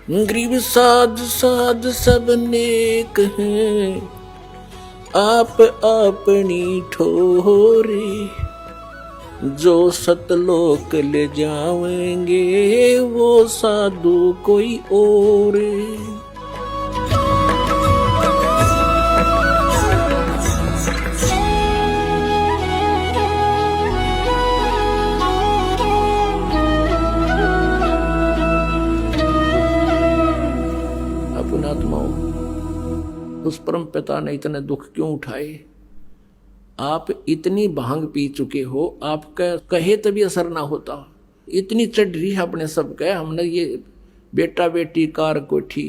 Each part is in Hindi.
गरीब साध साध सब नेक हैं, आप अपनी ठोरे, जो सतलोक ले जाएंगे वो साधु कोई और। उस परम पिता ने इतने दुख क्यों उठाए? आप इतनी भांग पी चुके हो, आपका कहे तभी असर ना होता। इतनी चढ़ रही है अपने सब कहे, हमने ये बेटा बेटी कार कोठी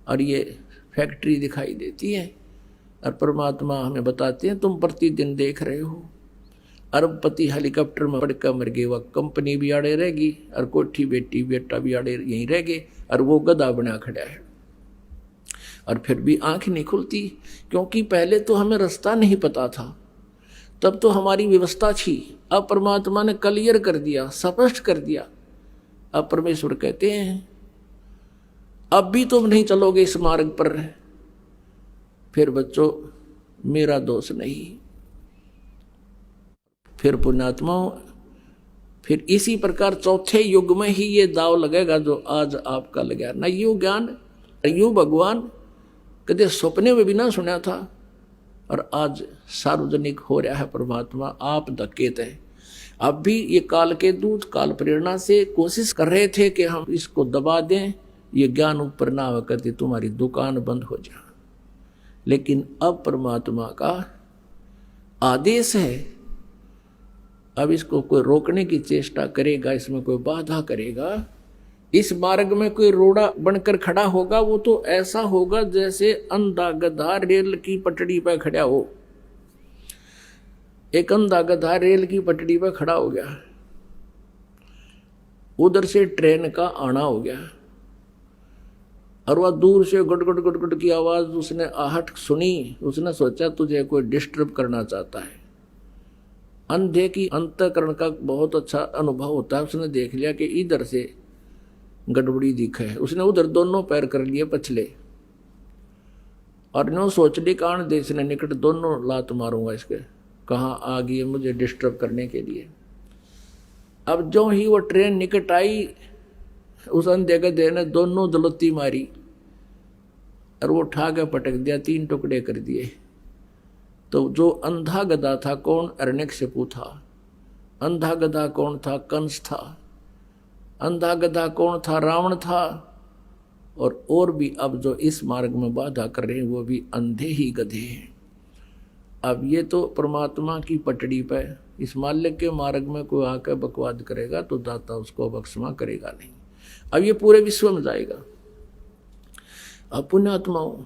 और ये फैक्ट्री दिखाई देती है, और परमात्मा हमें बताते हैं तुम प्रतिदिन देख रहे हो अरबपति हेलीकॉप्टर में पड़कर मर गए, वह कंपनी भी आड़े रहेगी और कोठी बेटी बेटा भी आड़े यहीं रह गए, और वो गधा बना खड़ा है। और फिर भी आंख नहीं खुलती, क्योंकि पहले तो हमें रास्ता नहीं पता था, तब तो हमारी व्यवस्था थी। अब परमात्मा ने क्लियर कर दिया, स्पष्ट कर दिया। अब परमेश्वर कहते हैं अब भी तुम नहीं चलोगे इस मार्ग पर, फिर बच्चों मेरा दोष नहीं। फिर पुण्यात्माओं, फिर इसी प्रकार चौथे युग में ही ये दाव लगेगा जो आज आपका लगा। न यूं ज्ञान यूं भगवान कदे सपने में भी ना सुना था, और आज सार्वजनिक हो रहा है। परमात्मा आप धकेत है। अब भी ये काल के दूत काल प्रेरणा से कोशिश कर रहे थे कि हम इसको दबा दें, ये ज्ञान ऊपर ना हो करती तुम्हारी दुकान बंद हो जाए। लेकिन अब परमात्मा का आदेश है, अब इसको कोई रोकने की चेष्टा करेगा, इसमें कोई बाधा करेगा, इस मार्ग में कोई रोड़ा बनकर खड़ा होगा, वो तो ऐसा होगा जैसे अंधा गधा रेल की पटड़ी पर खड़ा हो। एक अंधा गधा रेल की पटड़ी पर खड़ा हो गया, उधर से ट्रेन का आना हो गया, और वह दूर से गुड़गुड़ गुड़गुड़ की आवाज उसने आहट सुनी। उसने सोचा तुझे कोई डिस्टर्ब करना चाहता है। अंधे की अंतःकरण का बहुत अच्छा अनुभव होता है। उसने देख लिया कि इधर से गड़बड़ी दिखे है, उसने उधर दोनों पैर कर लिए पछले, और नो सोच ली कान देश ने निकट दोनों लात मारूंगा इसके, कहाँ आ गई मुझे डिस्टर्ब करने के लिए। अब जो ही वो ट्रेन निकट आई, उस अंधे गधे ने दोनों दलत्ती मारी और वो उठा के पटक दिया, 3 टुकड़े कर दिए। तो जो अंधा गधा था कौन? हिरण्यकशिपु था। अंधा गधा कौन था? कंस था। अंधा गधा कौन था? रावण था। और भी अब जो इस मार्ग में बाधा कर रहे हैं वो भी अंधे ही गधे हैं। अब ये तो परमात्मा की पटड़ी पर इस माल्य के मार्ग में कोई आकर बकवाद करेगा तो दाता उसको बख्शमा करेगा नहीं। अब ये पूरे विश्व में जाएगा। अब पुण्यात्माओं,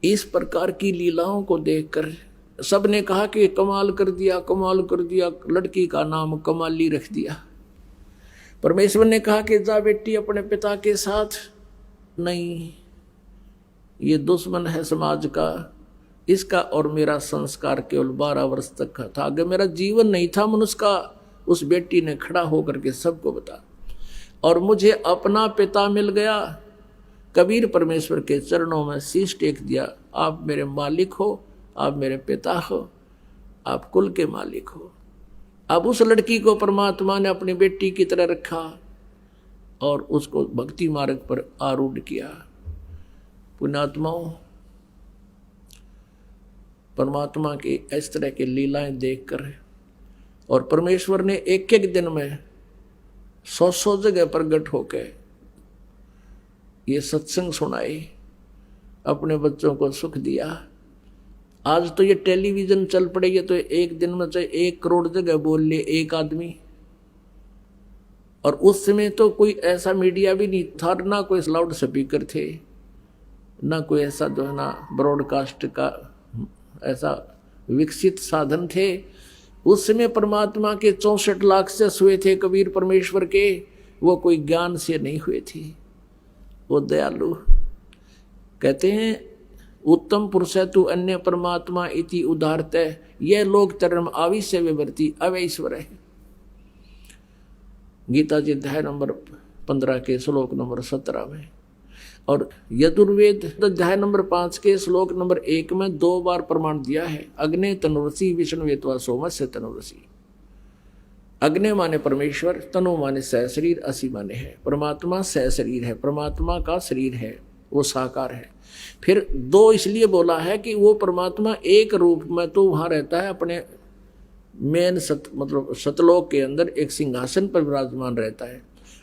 इस प्रकार की लीलाओं को देखकर सबने कहा कि कमाल कर दिया, कमाल कर दिया, लड़की का नाम कमाली रख दिया। परमेश्वर ने कहा कि जा बेटी अपने पिता के साथ। नहीं, ये दुश्मन है समाज का, इसका और मेरा संस्कार केवल 12 वर्ष तक का था, अगर मेरा जीवन नहीं था मनुष्य का। उस बेटी ने खड़ा होकर के सबको बता, और मुझे अपना पिता मिल गया। कबीर परमेश्वर के चरणों में शीश टेक दिया, आप मेरे मालिक हो, आप मेरे पिता हो, आप कुल के मालिक हो। अब उस लड़की को परमात्मा ने अपनी बेटी की तरह रखा और उसको भक्ति मार्ग पर आरूढ़ किया। पुण्यात्माओं, परमात्मा की इस तरह की लीलाएं देखकर, और परमेश्वर ने एक एक दिन में 100 जगह प्रकट होकर ये सत्संग सुनाए, अपने बच्चों को सुख दिया। आज तो ये टेलीविजन चल पड़ेगी तो एक दिन में चाहे 1 करोड़ जगह बोल ले एक आदमी, और उस समय तो कोई ऐसा मीडिया भी नहीं था, ना कोई लाउड स्पीकर थे, ना कोई ऐसा जो है ना ब्रॉडकास्ट का ऐसा विकसित साधन थे। उस समय परमात्मा के 64 लाख से हुए थे कबीर परमेश्वर के, वो कोई ज्ञान से नहीं हुए थे, वो दयालु। कहते हैं उत्तम पुरुष तु अन्य परमात्मा इति उदारत, यह लोग धर्म आविश्य विवर्ती अवैश्वर है। गीता जी अध्याय नंबर 15 के श्लोक नंबर 17 में, और यजुर्वेद अध्याय नंबर 5 के श्लोक नंबर 1 में 2 बार प्रमाण दिया है, अग्ने तनुरसी विष्णुवेत्वा सोमस्य तनुरसी। अग्नि माने परमेश्वर, तनु माने सह शरीर, असी माने है परमात्मा, सह शरीर है, परमात्मा का शरीर है, वो साकार है। फिर 2 इसलिए बोला है कि वो परमात्मा एक रूप में तो वहां रहता है, अपने मेन मतलब सतलोक के अंदर एक सिंहासन पर विराजमान रहता है,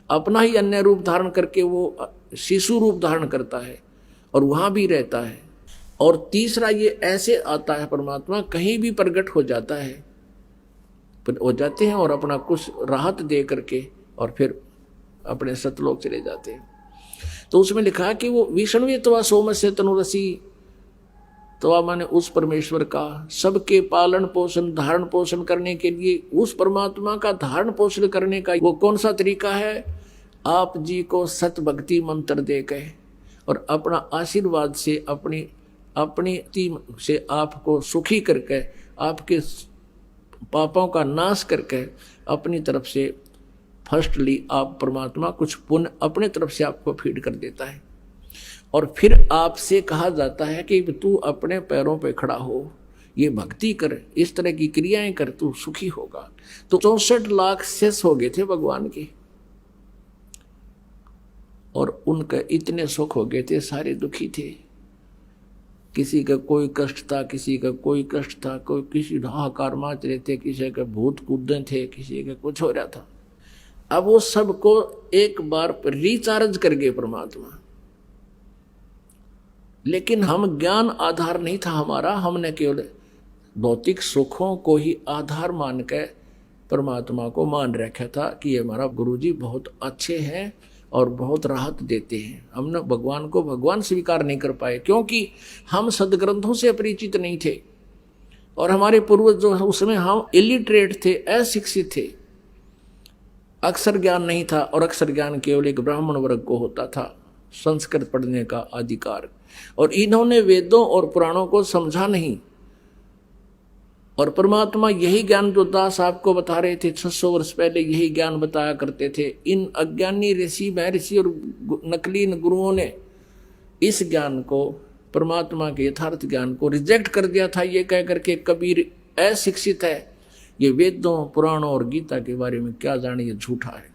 अपना ही अन्य रूप धारण करके वो शिशु रूप धारण करता है और वहां भी रहता है। और तीसरा ये ऐसे आता है परमात्मा, कहीं भी प्रकट हो जाता है, हो जाते हैं और अपना कुछ राहत दे करके और फिर अपने सतलोक चले जाते हैं। तो उसमें लिखा कि वो विष्णुवेत्वा सोमस्य तनुरसी, तो माने उस परमेश्वर का सबके पालन पोषण धारण पोषण करने के लिए, उस परमात्मा का धारण पोषण करने का वो कौन सा तरीका है? आप जी को सत भक्ति मंत्र दे के और अपना आशीर्वाद से अपनी से आपको सुखी करके, आपके पापों का नाश करके अपनी तरफ से फर्स्टली आप परमात्मा कुछ पुण्य अपने तरफ से आपको फीड कर देता है। और फिर आपसे कहा जाता है कि तू अपने पैरों पे खड़ा हो, ये भक्ति कर, इस तरह की क्रियाएं कर, तू सुखी होगा। तो 64 लाख शेष हो गए थे भगवान के, और उनके इतने सुख हो गए थे, सारे दुखी थे। किसी का कोई कष्ट था, किसी का कोई कष्ट था, कोई किसी हाहाकार माच रहे थे, किसी का भूत कूदे थे, किसी का कुछ हो रहा था। अब वो सबको एक बार रिचार्ज कर गए परमात्मा। लेकिन हम ज्ञान आधार नहीं था हमारा, हमने केवल भौतिक सुखों को ही आधार मान के परमात्मा को मान रखा था कि ये हमारा गुरुजी बहुत अच्छे हैं और बहुत राहत देते हैं। हमने भगवान को भगवान स्वीकार नहीं कर पाए, क्योंकि हम सदग्रंथों से अपरिचित नहीं थे और हमारे पूर्वज जो उसमें हम इलिटरेट थे, अशिक्षित थे, अक्षर ज्ञान नहीं था। और अक्षर ज्ञान केवल एक ब्राह्मण वर्ग को होता था, संस्कृत पढ़ने का अधिकार। और इन्होंने वेदों और पुराणों को समझा नहीं। और परमात्मा यही ज्ञान जो दास आपको बता रहे थे 600 वर्ष पहले, यही ज्ञान बताया करते थे। इन अज्ञानी ऋषि महर्षि और नकली गुरुओं ने इस ज्ञान को, परमात्मा के यथार्थ ज्ञान को रिजेक्ट कर दिया था, ये कह करके कबीर अशिक्षित है, ये वेदों पुराणों और गीता के बारे में क्या जाने, ये झूठा है।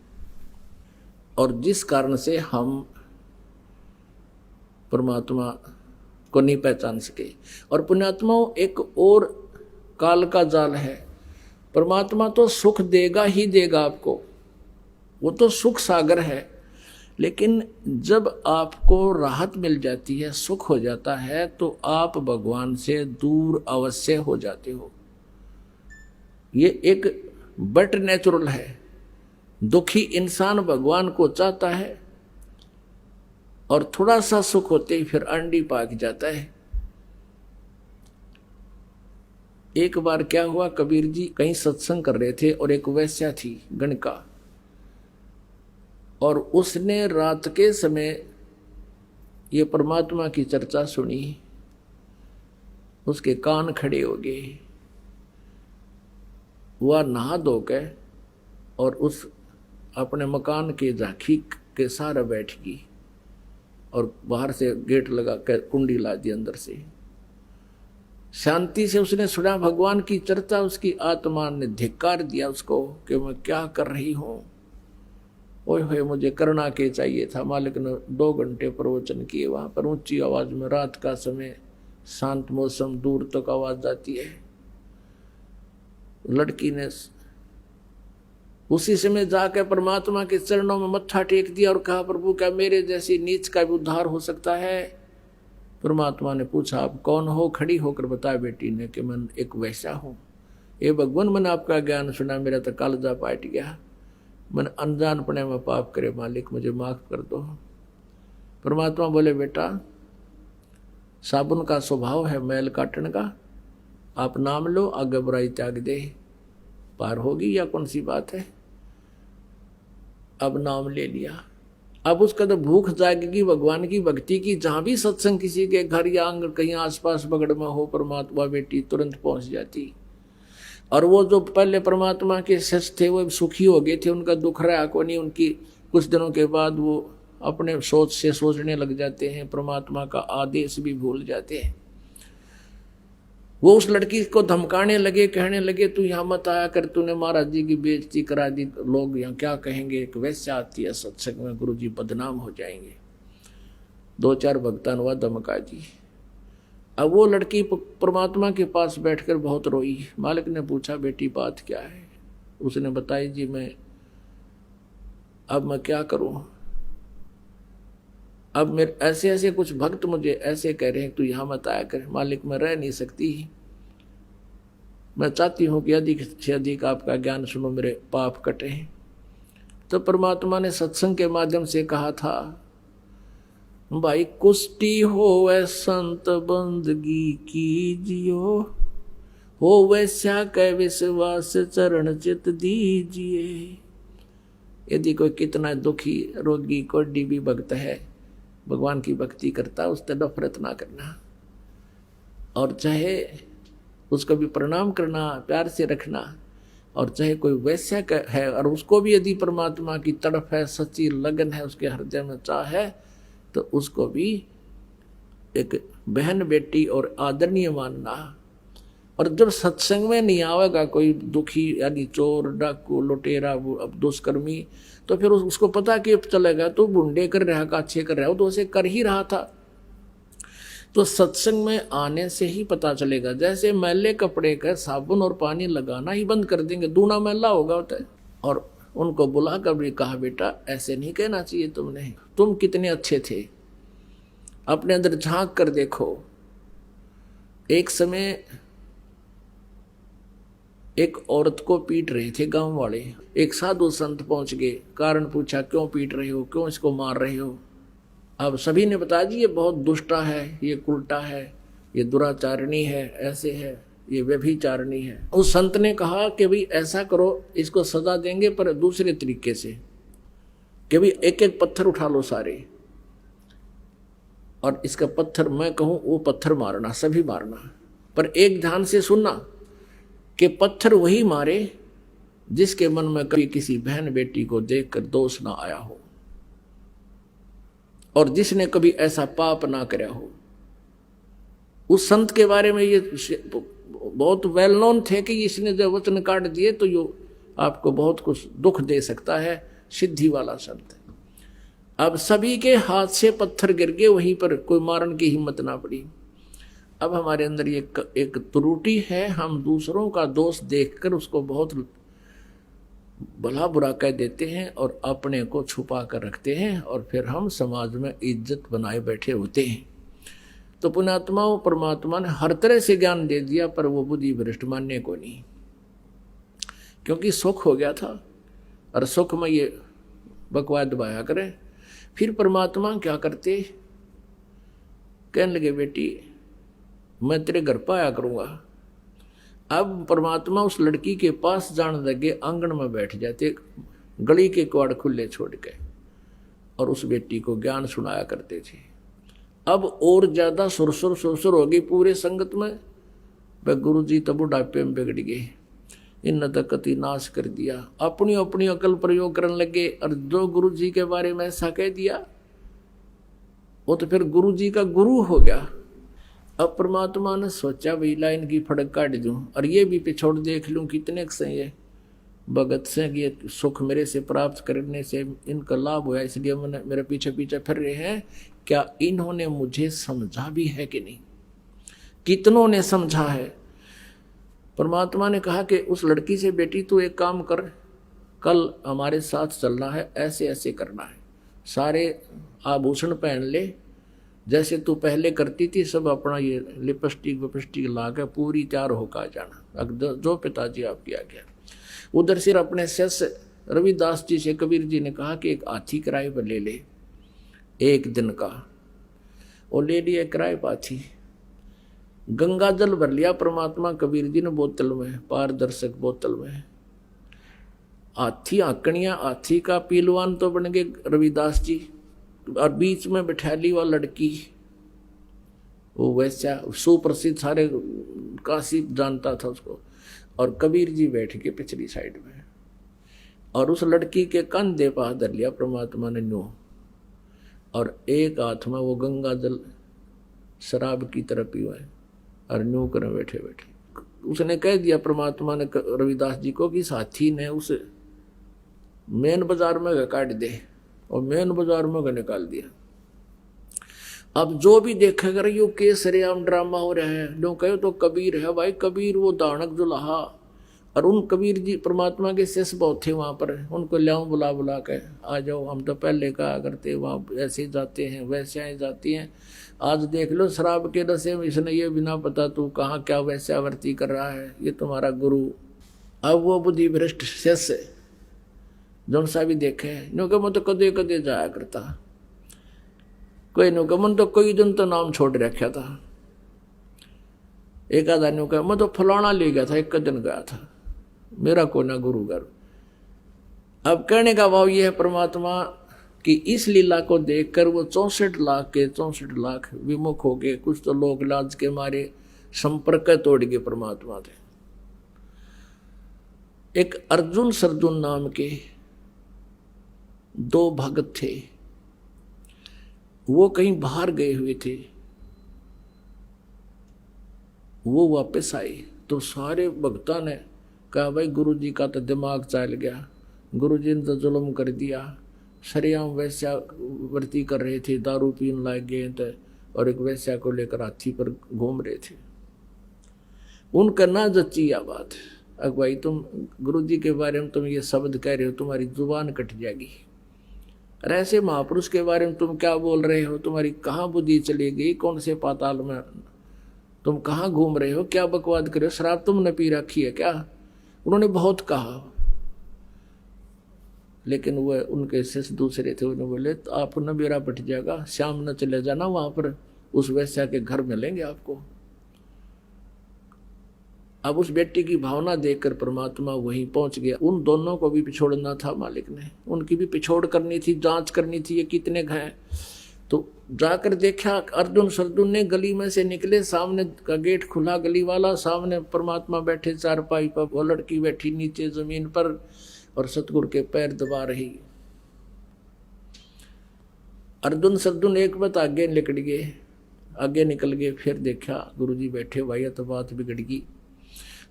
और जिस कारण से हम परमात्मा को नहीं पहचान सके। और पुण्यात्माओं, एक और काल का जाल है, परमात्मा तो सुख देगा ही देगा आपको, वो तो सुख सागर है। लेकिन जब आपको राहत मिल जाती है, सुख हो जाता है, तो आप भगवान से दूर अवश्य हो जाते हो। ये एक बट नेचुरल है। दुखी इंसान भगवान को चाहता है और थोड़ा सा सुख होते ही फिर अंडी पाक जाता है। एक बार क्या हुआ, कबीर जी कहीं सत्संग कर रहे थे और एक वैश्या थी गणका, और उसने रात के समय ये परमात्मा की चर्चा सुनी, उसके कान खड़े हो गए। वह नहा धो के और उस अपने मकान के झांकी के सारा बैठ गई और बाहर से गेट लगा कर कुंडी ला दी अंदर से। शांति से उसने सुना भगवान की चर्चा। उसकी आत्मा ने धिक्कार दिया उसको कि मैं क्या कर रही हूँ, ओए होए मुझे करना के चाहिए था। मालिक ने 2 घंटे प्रवचन किए वहां पर ऊंची आवाज में, रात का समय, शांत मौसम, दूर तक आवाज जाती है। लड़की ने उसी समय जाकर परमात्मा के चरणों में मत्था टेक दिया और कहा, प्रभु क्या मेरे जैसी नीच का भी उद्धार हो सकता है? परमात्मा ने पूछा, आप कौन हो? खड़ी होकर बताया बेटी ने कि मैं एक वैसा हूँ। ये भगवान, मैंने आपका ज्ञान सुना, मेरा तो कालजा पाट गया, मैंने अनजानपने में पाप करे, मालिक मुझे माफ कर दो। परमात्मा बोले, बेटा साबुन का स्वभाव है मैल काटने का, आप नाम लो, आगे बुराई त्याग दे, पार होगी या कौन सी बात है। अब नाम ले लिया। अब उसका तो भूख जागेगी भगवान की भक्ति की। जहां भी सत्संग किसी के घर या आंगन कहीं आसपास बगड़ में हो, परमात्मा बेटी तुरंत पहुंच जाती। और वो जो पहले परमात्मा के शिष्य थे वो सुखी हो गए थे, उनका दुख रहा को नहीं, उनकी कुछ दिनों के बाद वो अपने सोच से सोचने लग जाते हैं, परमात्मा का आदेश भी भूल जाते हैं। वो उस लड़की को धमकाने लगे, कहने लगे तू यहाँ मत आया कर, तूने महाराज जी की बेइज्जती करा दी, लोग यहाँ क्या कहेंगे, एक वैश्या आती है सत्संग में, गुरु जी बदनाम हो जाएंगे। 2-4 भक्तान हुआ धमका दी। अब वो लड़की परमात्मा के पास बैठकर बहुत रोई। मालिक ने पूछा बेटी बात क्या है? उसने बताई जी अब मैं क्या करूं, अब मेरे ऐसे ऐसे कुछ भक्त मुझे ऐसे कह रहे हैं तू यहाँ मत आया कर, मालिक मैं रह नहीं सकती, मैं चाहती हूँ कि अधिक से अधिक आपका ज्ञान सुनो, मेरे पाप कटे। तो परमात्मा ने सत्संग के माध्यम से कहा था भाई कुष्टी हो वै संत बंदगी कीजियो, हो वैसा कै विश्वास चरण चित दीजिए। यदि कोई कितना दुखी रोगी कोई भी भक्त है, भगवान की भक्ति करता, उससे नफरत ना करना, और चाहे उसको भी प्रणाम करना, प्यार से रखना। और चाहे कोई वैश्य है और उसको भी यदि परमात्मा की तड़फ है, सच्ची लगन है, उसके हृदय में चाह है, तो उसको भी एक बहन बेटी और आदरणीय मानना। और जब सत्संग में नहीं आवेगा कोई दुखी, यानी चोर डाकू लुटेरा अब दुष्कर्मी, तो फिर उसको पता कि चलेगा तो बुंडे कर रहा का अच्छे कर रहा हो, तो उसे कर ही रहा था। तो सत्संग में आने से ही पता चलेगा। जैसे मैले कपड़े का साबुन और पानी लगाना ही बंद कर देंगे, दूना मैला होगा होता है। और उनको बुला कर भी कहा बेटा ऐसे नहीं कहना चाहिए तुमने, तुम कितने अच्छे थे, अपने अंदर झांक कर देखो। एक समय एक औरत को पीट रहे थे गांव वाले, एक साधु संत पहुंच गए, कारण पूछा क्यों पीट रहे हो, क्यों इसको मार रहे हो? अब सभी ने बताया जी ये बहुत दुष्टा है, ये कुलटा है, ये दुराचारणी है, ऐसे है, ये व्यभिचारणी है। उस संत ने कहा कि भाई ऐसा करो, इसको सजा देंगे पर दूसरे तरीके से, कि भाई एक एक पत्थर उठा लो सारे, और इसका पत्थर मैं कहूं वो पत्थर मारना, सभी मारना, पर एक ध्यान से सुनना कि पत्थर वही मारे जिसके मन में कभी किसी बहन बेटी को देखकर दोष ना आया हो, और जिसने कभी ऐसा पाप ना कराया हो। उस संत के बारे में ये बहुत वेल नोन थे कि इसने जब वचन काट दिए तो ये आपको बहुत कुछ दुख दे सकता है, सिद्धि वाला संत। अब सभी के हाथ से पत्थर गिर गए, वहीं पर कोई मारने की हिम्मत ना पड़ी। अब हमारे अंदर ये एक त्रुटि है, हम दूसरों का दोष देखकर उसको बहुत भला बुरा कह देते हैं और अपने को छुपा कर रखते हैं, और फिर हम समाज में इज्जत बनाए बैठे होते हैं। तो पुण्यात्माओं, परमात्मा ने हर तरह से ज्ञान दे दिया, पर वो बुद्धि भ्रष्ट मानने को नहीं, क्योंकि सुख हो गया था, और सुख में ये बकवाद दबाया करें। फिर परमात्मा क्या करते, कहने लगे बेटी मैं तेरे घर पर आया करूँगा। अब परमात्मा उस लड़की के पास जाने लगे, आंगन में बैठ जाते, गली के कवाड़ खुले छोड़ के, और उस बेटी को ज्ञान सुनाया करते थे। अब और ज्यादा सुरसुर होगी पूरे संगत में। वह गुरु जी तब बुढ़ापे में बिगड़ गए, इन तकती नाश कर दिया, अपनी अपनी अकल प्रयोग करने लगे, और जो गुरु जी के बारे में ऐसा कह दिया वो तो फिर गुरु जी का गुरु हो गया। अब परमात्मा ने सोचा भाई लाइन की फड़क काट दूं, और ये भी पिछोड़ देख लूं कितने से ये भगत से ये सुख मेरे से प्राप्त करने से इनका लाभ हुआ, इसलिए मैंने मेरे पीछे पीछे फिर रहे हैं। क्या इन्होंने मुझे समझा भी है कि नहीं? कितनों ने समझा है? परमात्मा ने कहा कि उस लड़की से बेटी तू एक काम कर, कल हमारे साथ चलना है, ऐसे ऐसे करना है, सारे आभूषण पहन ले जैसे तू पहले करती थी, सब अपना ये लिपस्टिक विपस्टिक ला के पूरी तैयार होकर जाना, जो पिताजी आपकी आज्ञा। उधर सिर अपने शिष्य रविदास जी से कबीर जी ने कहा कि एक हाथी किराए पर ले ले, एक दिन का, और ले लिया किराए पर हाथी। गंगा जल भर लिया परमात्मा कबीर जी ने बोतल में, पारदर्शक बोतल में। हाथी आकड़िया, हाथी का पीलवान तो बन गए रविदास जी, और बीच में बैठा ली वह लड़की, वो वैसा सुप्रसिद्ध, सारे काशी जानता था उसको, और कबीर जी बैठ के पिछली साइड में। और उस लड़की के कंधे पर हाथ धर लिया परमात्मा ने न्यू, और एक हाथ में वो गंगा जल शराब की तरह पीवा है और न्यू कर बैठे बैठे उसने कह दिया परमात्मा ने रविदास जी को कि साथी ने उस मेन बाजार में काट दे, और मेन बाजार में निकाल दिया। अब जो भी देखेगा यो केसरियाम ड्रामा हो रहा है, जो कहो तो कबीर है भाई, कबीर वो दानक जुलाहा, और उन कबीर जी परमात्मा के शिष्य बहुत थे वहां पर, उनको लाओ बुला बुला के आ जाओ, हम तो पहले कहा करते वहां ऐसे जाते हैं वैसे जाती हैं, आज देख लो शराब के नशे में इसने ये बिना पता तू कहाँ क्या वैश्यावर्ती कर रहा है, ये तुम्हारा गुरु। अब वो बुद्धि भ्रष्ट शिष्य जौन सा भी देखे नो के मैं तो कदे कदे जाया करता, कोई नो मन तो कोई दिन तो नाम छोड़ रखा था, एक आधा नो का मैं तो फलाना ले गया था, एक दिन गया था, मेरा को ना गुरु घर। अब कहने का भाव ये है परमात्मा कि इस लीला को देखकर वो 64 लाख विमुख हो गए, कुछ तो लोग लाज के मारे संपर्क तोड़ गए परमात्मा थे। एक अर्जुन सरजुन नाम के 2 भगत थे, वो कहीं बाहर गए हुए थे, वो वापस आए तो सारे भक्तों ने कहा भाई गुरु जी का तो दिमाग चल गया, गुरु जी ने तो जुल्म कर दिया, सरेआम वैश्या वर्ती कर रहे थे, दारू पीने लाग गए थे और एक वैश्या को लेकर हाथी पर घूम रहे थे। उनका ना जच्ची या बात, अब भाई तुम गुरु जी के बारे में तुम ये शब्द कह रहे हो, तुम्हारी जुबान कट जाएगी, और ऐसे महापुरुष के बारे में तुम क्या बोल रहे हो, तुम्हारी कहाँ बुद्धि चली गई, कौन से पाताल में तुम कहाँ घूम रहे हो, क्या बकवाद करे हो, शराब तुमने पी रखी है क्या। उन्होंने बहुत कहा, लेकिन वह उनके शिष्य दूसरे थे, उन्होंने बोले तो आप न बेरा पट जाएगा, शाम न चले जाना वहां पर, उस वैश्या के घर मिलेंगे आपको। अब उस बेटी की भावना देखकर परमात्मा वहीं पहुंच गया। उन दोनों को भी पिछोड़ना था मालिक ने, उनकी भी पिछोड़ करनी थी, जांच करनी थी ये कितने हैं। तो जाकर देखा अर्जुन सरजुन ने गली में से निकले, सामने का गेट खुला गली वाला, सामने परमात्मा बैठे चारपाई पर, वो लड़की बैठी नीचे जमीन पर और सतगुरु के पैर दबा रही। अर्जुन सरजुन एक बात आगे निकल गए, आगे निकल गए, फिर देखा गुरुजी बैठे, भाई तो बात बिगड़ गई।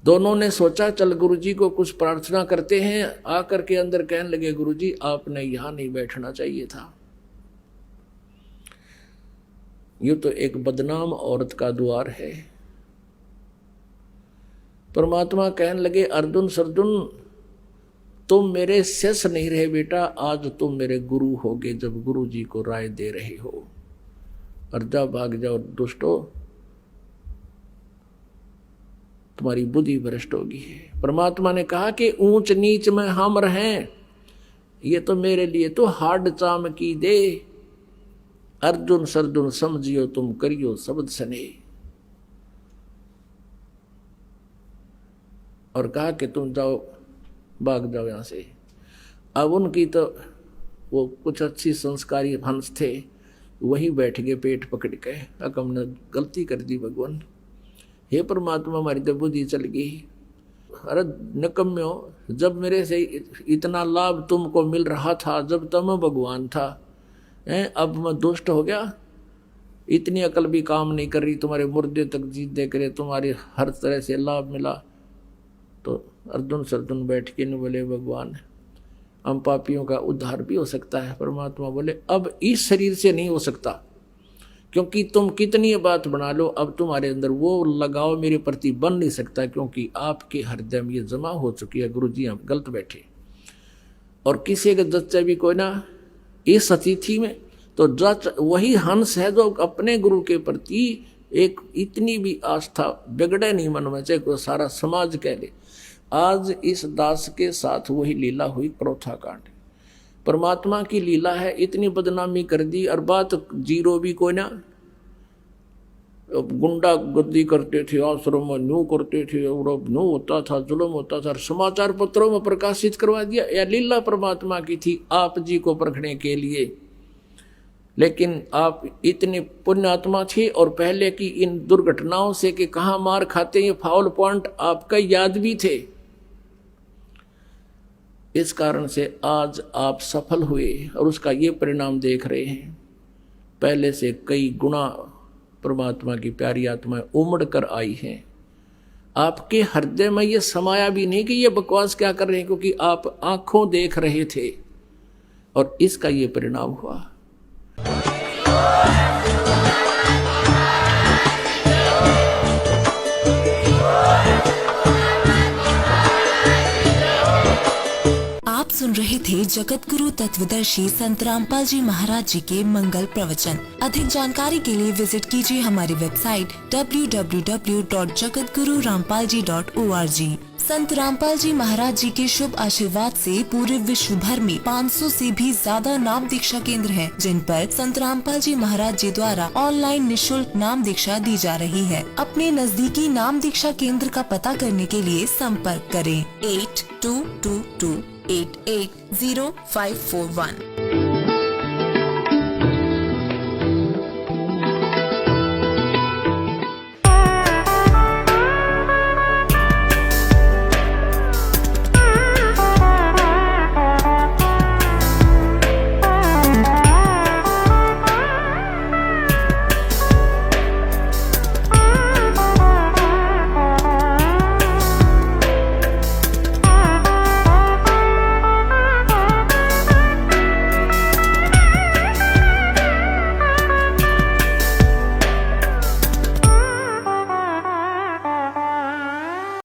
दोनों ने सोचा चल गुरुजी को कुछ प्रार्थना करते हैं, आकर के अंदर कहने लगे गुरुजी आपने यहां नहीं बैठना चाहिए था, यूं तो एक बदनाम औरत का द्वार है। परमात्मा कहने लगे अर्जुन सरजुन तुम मेरे शिष्य नहीं रहे बेटा, आज तुम मेरे गुरु होगे जब गुरु जी को राय दे रहे हो, और जा भाग जाओ दुष्टो, तुम्हारी बुद्धि भ्रष्ट होगी। परमात्मा ने कहा कि ऊंच नीच में हम रहें, ये तो मेरे लिए तो हाड चाम की दे, अर्जुन सरजुन समझियो तुम करियो शब्द सने। और कहा कि तुम जाओ भाग जाओ यहां से। अब उनकी तो वो कुछ अच्छी संस्कारी हंस थे, वही बैठ गए पेट पकड़ के, अब हमने गलती कर दी भगवान, हे परमात्मा हमारी तो बुद्धि चल गई। अरे निकम्म्यो, जब मेरे से इतना लाभ तुमको मिल रहा था, जब तुम भगवान था, अब मैं दुष्ट हो गया, इतनी अकल भी काम नहीं कर रही, तुम्हारे मुर्दे तक जीत दे करे, तुम्हारे हर तरह से लाभ मिला। तो अर्जुन सरजुन बैठ के न बोले भगवान हम पापियों का उद्धार भी हो सकता है। परमात्मा बोले अब इस शरीर से नहीं हो सकता, क्योंकि तुम कितनी बात बना लो, अब तुम्हारे अंदर वो लगाव मेरे प्रति बन नहीं सकता, क्योंकि आपके हृदय में ये जमा हो चुकी है। गुरु जी हम गलत बैठे, और किसी का जच्चा भी कोई ना इस अतिथि में, तो जच वही हंस है जो अपने गुरु के प्रति एक इतनी भी आस्था बिगड़े नहीं मन में, चाहे कोई सारा समाज कह ले। आज इस दास के साथ वही लीला हुई, क्रोथा कांड। परमात्मा की लीला है, इतनी बदनामी कर दी, और बात जीरो भी कोई ना, गुंडा गर्दी करते थे, आश्रम में न्यू करते थे, और अब न्यू होता था, जुल्म होता था, समाचार पत्रों में प्रकाशित करवा दिया। यह लीला परमात्मा की थी आप जी को परखने के लिए। लेकिन आप इतने पुण्यात्मा थे, और पहले की इन दुर्घटनाओं से कि कहाँ मार खाते, ये फाउल पॉइंट आपका याद भी थे। इस कारण से आज आप सफल हुए और उसका ये परिणाम देख रहे हैं। पहले से कई गुना परमात्मा की प्यारी आत्माएं उमड़ कर आई हैं। आपके हृदय में ये समाया भी नहीं कि ये बकवास क्या कर रहे हैं, क्योंकि आप आंखों देख रहे थे और इसका ये परिणाम हुआ। आप सुन रहे थे जगत गुरु तत्वदर्शी संत रामपाल जी महाराज जी के मंगल प्रवचन। अधिक जानकारी के लिए विजिट कीजिए हमारी वेबसाइट www.jagatgururampalji.org। संत रामपाल जी महाराज जी के शुभ आशीर्वाद से पूरे विश्व भर में 500 से भी ज्यादा नाम दीक्षा केंद्र हैं, जिन पर संत रामपाल जी महाराज जी द्वारा ऑनलाइन निशुल्क नाम दीक्षा दी जा रही है। अपने नजदीकी नाम दीक्षा केंद्र का पता करने के लिए संपर्क करें 8222880541।